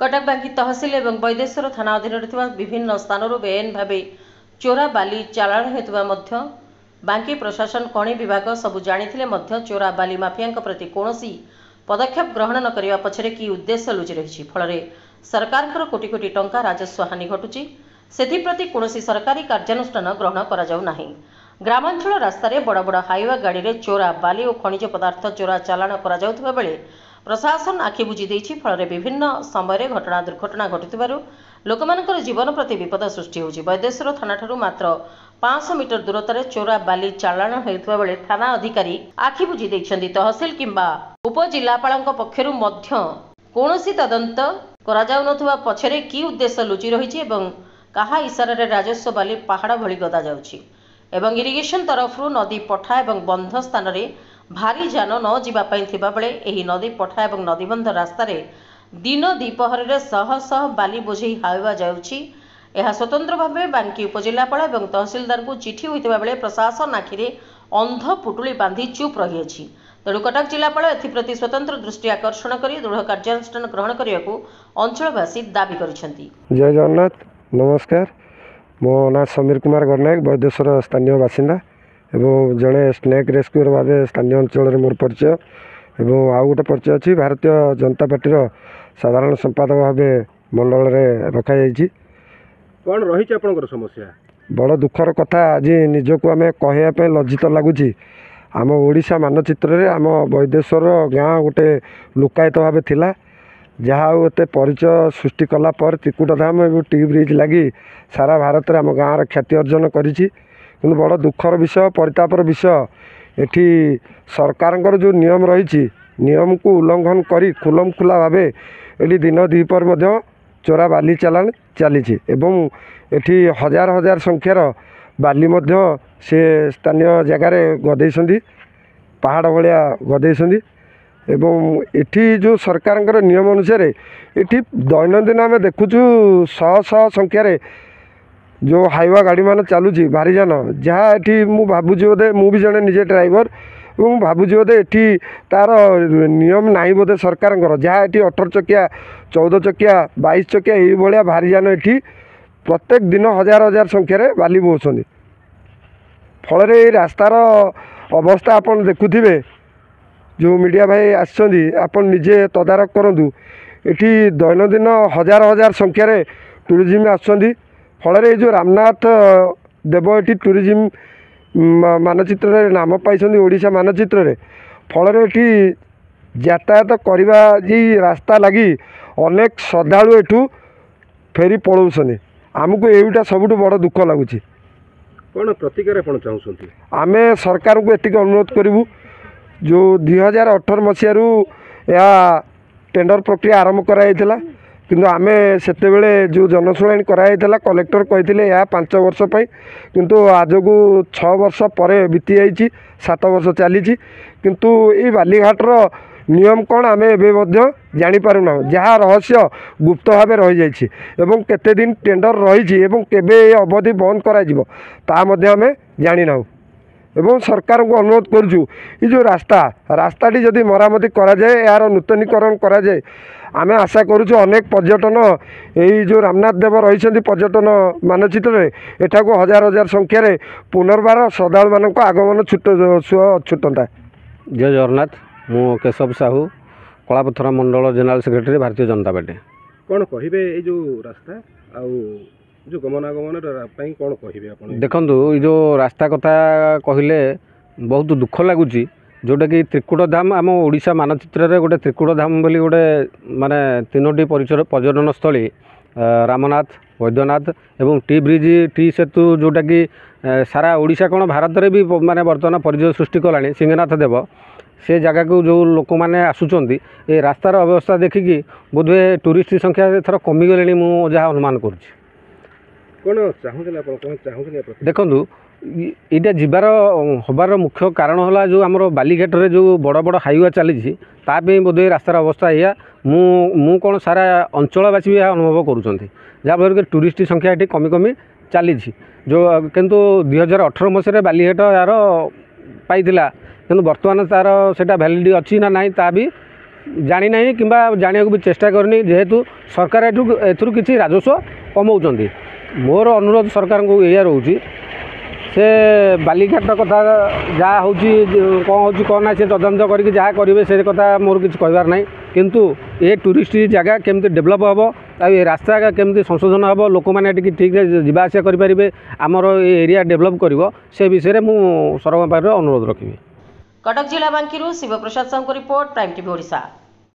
कटक बांकी तहसिल एवं वैदेश्वर थाना अधीन विभिन्न स्थानों बेआईन भाव चोरा बाली चालाण होता बांकी प्रशासन खनि विभाग सबू जानी चोरा बाली माफिया प्रति कौन पदक्षेप ग्रहण न करने पछरे कि उद्देश्य लुचि रही फल सरकार कोटी कोटी टंका राजस्व हानि घटुची सेप्रति कौन सरकारी कार्यानुष्ठान ग्रहण करा ग्रामांचल रास्तार बड़ बड़ हाइवा गाड़ी में चोरा बाली और खनिज पदार्थ चोरा चालाण करा बेले प्रशासन आखि बुझी देछि फल विभिन्न समय घटना दुर्घटना घटुथिबारु लोकमानकर जीवन प्रति विपद सृष्टि होछि। वैदेश्वर थाना ठारू मात्र 500 मीटर दूरतार चोरा बाली चालाण हेउथबा बेले थाना अधिकारी आखि बुझी दैछन्ति। तहसिल किंबा उपजिल्लापालक पक्षरु मध्य कोनोसी तदंत करा जाउ नथुवा पछरे की उद्देश्य लुचि रहिछि एवं कहा इशारारे राजस्व बाली पहाड़ भଳି गदा जाउछि एवं इरिगेशन तरफरु नदी पठा एवं बंध स्थान रे भारी जान न जीवापाई थिबा बेले एही नदी पठा एवं नदीबंध रास्तार दिन द्विपहर में शह शह बाली बोझे हाइवा जाउछि। यह स्वतंत्र भाव बांकी उपजिल्लापाल एवं तहसिलदार को चिठी होता बेले प्रशासन आखिरे अंध पुटुली बांधी चुप रही तेणु कटक जिलापाल एप्रति स्वतंत्र दृष्टि आकर्षण कर दृढ़ कार्यानुष्ठान ग्रहण करने को अंचलवासी दाबी करिसेंति। जय जगन्नाथ, नमस्कार। मो ना समीर कुमार गणनायक, वैदेश्वर स्थानीय बासिंदा एवं जड़े स्नेक रेस्क्यूअर भाव स्थानीय अंचल मोर परिचय एवं आउ गोटे परिचय अच्छी भारतीय जनता पार्टी साधारण संपादक भाव मंडल में रखा जाइए। कौन रही आपंकर समस्या? बड़ दुखर कथा आज निजक आम कहवाई लज्जित लगुच। आम ओडिशा मानचित्र में आम वैदेश्वर गाँ गोटे लुकायित भाव थिला जहाँ एत परिचय सृष्टि कला पर त्रिकुट धाम और टी ब्रिज लगी सारा भारत में आम गाँव ख्याति अर्जन करिछि। किंतु बड़ दुखर विषय, परितापर विषय, एठी सरकार जो नियम रही नियम को उल्लंघन करी खुलम खुला भाव ये दिन द्विपर मध्य चोरा बाली चालाण चली एवं एठी हजार हजार संख्यार बाली मध्य से स्थानीय जगार गदेइछन्ति, पहाड़ भाया गदेइछन्ति एवं एठी जो सरकार नियम अनुसार एठी दैनंदिन आम देखुचु शह शह संख्यार जो हाइवा गाड़ी मान चलुची भारी जान जहाँ एठी मु भाबुची बोधे मु भी जड़े निजे ड्राइवर और भाबुची बोधे एठी तार नियम नहीं बोधे सरकार जहाँ एठी 18 चकिया 14 चकिया 22 चकिया ये भाया भारी जान एठी प्रत्येक दिन हजार हजार संख्यार बाली बोछन्ति। फल रास्तार अवस्था आपन देखुथिबे, जो मीडिया भाई आछन्ति आपन निजे तदारक करंतु। एठी दैनंदिन हजार हजार संख्यार टूरिज्म आछन्ति। फल जो रामनाथ देव ये टूरिज्म मानचित्र नाम पाई ओडिशा मानचित्र रे फल यातायात करने रास्ता लगी अनेक श्रद्धालु एठू फेरी पलाउछन्ति। आमको एटा सबुठ बड़ दुख लगुच। कौन प्रतिक्रिया चाहते? आम सरकार को एतिक अनुरोध करूँ जो 2018 मसीह या टेंडर प्रक्रिया आरंभ कराइला किंतु आमे सेतेबेले जो जनशुणाणी कराइला कलेक्टर कहते यह 5 वर्ष पर किंतु आज को 6 वर्ष पर बीती जाइए 7 वर्ष चली किंतु ये बालीघाटर नियम कौन आम एवं जापारूना जहाँ रहस्य गुप्त भाव रही जाइए केते दिन टेंडर रही केबे अवधि बंद करा जानी ना एवं सरकार को अनुरोध करुँ ये जो रास्ताटी जदि मरामती कराए यार नूतनीकरण कराए आमे आशा करुँ अनेक पर्यटन यही जो रामनाथ देव रही पर्यटन मानचित्र एठा को हजार हजार संख्यार पुनर्बार श्रद्धालु मान आगमन छुटता। जय जगन्नाथ, मु केशव साहू, कलापथर मंडल general secretary Bharatiya Janata party. कौन कहे ये जो रास्ता आउ जो गमनागमन कौन कहे? देखु ये जो रास्ता कथा कहले बहुत दुख लगुच जोटा कि त्रिकुट धाम आम ओडिशा मानचित्र रे गोटे त्रिकुट धाम बोली गोटे माने 3टी पर्यटन स्थली रामनाथ, वैद्यनाथ एवं टी ब्रिज टी सेतु जोटा कि सारा ओडिशा कौन भारत में भी माने वर्तमान परिचय सृष्टि कलानी। सिंहनाथ देव से जगह को जो लोक मैंने आसुँच ये रास्तार अवस्था देखिकी बोधे टूरिस्ट संख्या थर कमिगले मुझे जहाँ अनुमान करुँच। देखु यहाँ जीवार हबार मुख्य कारण है जो आम बालीघाट रे जो बड़ बड़ हाइवा चली बोधे रास्तार अवस्था या मु कौन सारा अंचलवासी भी यह अनुभव करुँच जहाँफल कि टूरिस्ट संख्या ये कमी कमी चली जो किंतु 2018 मसीह बालीघाट यार पाई कि बर्तमान तार से भैलीडी अच्छी ना ना ता भी जानी नहीं कि जाना भी चेष्टा करनी जेहेतु सरकार एथुरु किसी राजस्व कमाउछन्ति। मोर अनुरोध सरकार को यह रोचे से बालीघाट कथा जहाँ हूँ कौन हो कौन ना से तदंत करके जहाँ करेंगे से कथा मोर किसी कहबार ना किंतु ये टूरिस्ट जगह केमती डेभलप हम आ रास्ता केमती संशोधन हम लोक मैंने ठीक जावास करेंगे आमर एरिया डेभलप कर से विषय में सरकार पाखे अनुरोध रखी। कटक जिला बांकी Shivprasad Sahu report, prime TV Odisha.